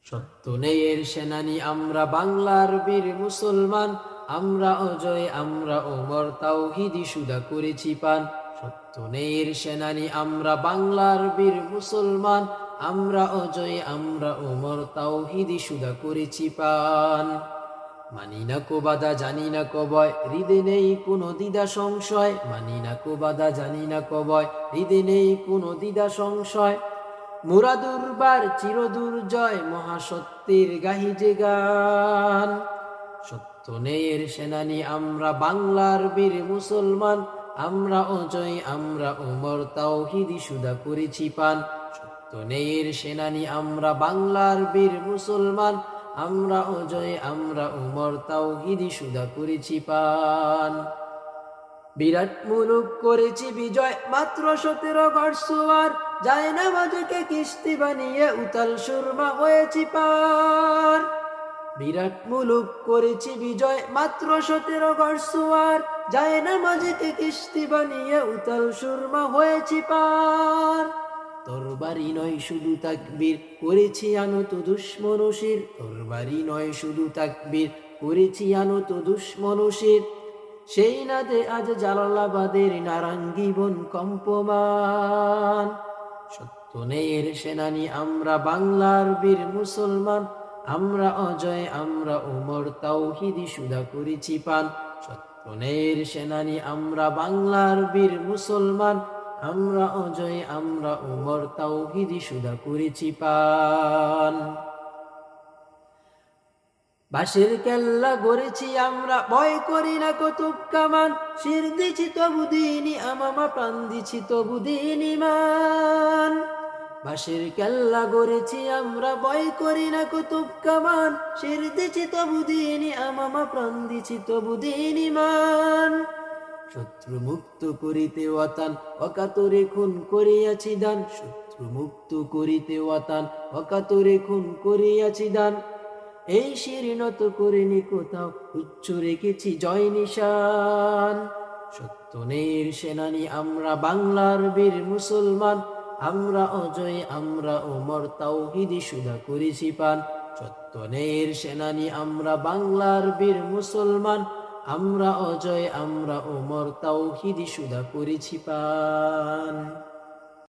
সত্য ন্যায়ের সেনানি আমরা বাংলার বীর মুসলমান, আমরা অজয় আমরা ওমর তাওহীদি সুদা করেছি পান। সত্য ন্যায়ের সেনানি আমরা বাংলার বীর মুসলমান, আমরা অজয় আমরা ওমর তাওহীদি সুদা করেছি পান। মানি না কো বাধা জানি না কো ভয়, হৃদে নেই কোনো দ্বিধা সংশয়। মানি না কো বাধা জানি না কো ভয়, হৃদে নেই কোনো দ্বিধা সংশয়। মুরা দুর্বার চির দুর্জয়, মহাসত্যের গাহি যে গান। সত্য ন্যায়ের সেনানি আমরা বাংলার বীর মুসলমান, আমরা অজয় আমরা ওমর তাওহীদি সুদা করেছি পান। সত্য ন্যায়ের সেনানি আমরা বাংলার বীর মুসলমান, আমরা অজয় আমরা ওমর তাওহীদি সুদা করেছি পান। বিরাট মুলুক করেছি বিজয়, মাত্র 17 ঘরসুয়ার, যায় না মাঝকে কিস্তি বানিয়ে উতাল সুরমা হয়েছি পার। বিরাট মুলুক করেছি বিজয়, মাত্র 17 ঘরসুয়ার, যায় না মাঝকে কিস্তি বানিয়ে উতাল সুরমা হয়েছি পার। তরবারি নয় শুধু তাকবীর, করেছি আনত দুশ্মনশির। তরবারি নয় শুধু তাকবীর, করেছি আনত দুশ্মনশির। সেই নাদে আজ জালালাবাদের নারাঙ্গী বন কম্পমান। সত্য ন্যায়ের সেনানি আমরা বাংলার বীর মুসলমান, আমরা অজয় আমরা ওমর তাওহীদি সুদা করেছি পান। সত্য ন্যায়ের সেনানি আমরা বাংলার বীর মুসলমান, আমরা অজয় আমরা ওমর তাওহীদি সুদা করেছি পান। বাঁশের কেল্লা গড়েছি আমরা, ভয় করি না কতুব কামান। শির দিছি তবু দিনি আমামা, প্রাণ দিছি তবু দিনি মান। বাঁশের কেল্লা গড়েছি আমরা, ভয় করি না কতুব কামান। শির দিছি তবু দিনি আমামা, প্রাণ দিছি তবু দিনি মান। শত্রু মুক্ত করিতে ওয়াতান, অকাতরে খুন করিয়াছি দান। শত্রু মুক্ত করিতে ওয়াতান, অকাতরে খুন করিয়াছি দান। এই শির নত করিনি কোথাও, উচ্চ রেখেছি জয় নিশান। সত্য ন্যায়ের সেনানি আমরা বাংলার বীর মুসলমান, আমরা অজয় আমরা ওমর তাওহীদি সুদা করেছি পান। সত্য ন্যায়ের সেনানি আমরা বাংলার বীর মুসলমান, আমরা অজয় আমরা ওমর তাওহীদি সুদা করেছি পান।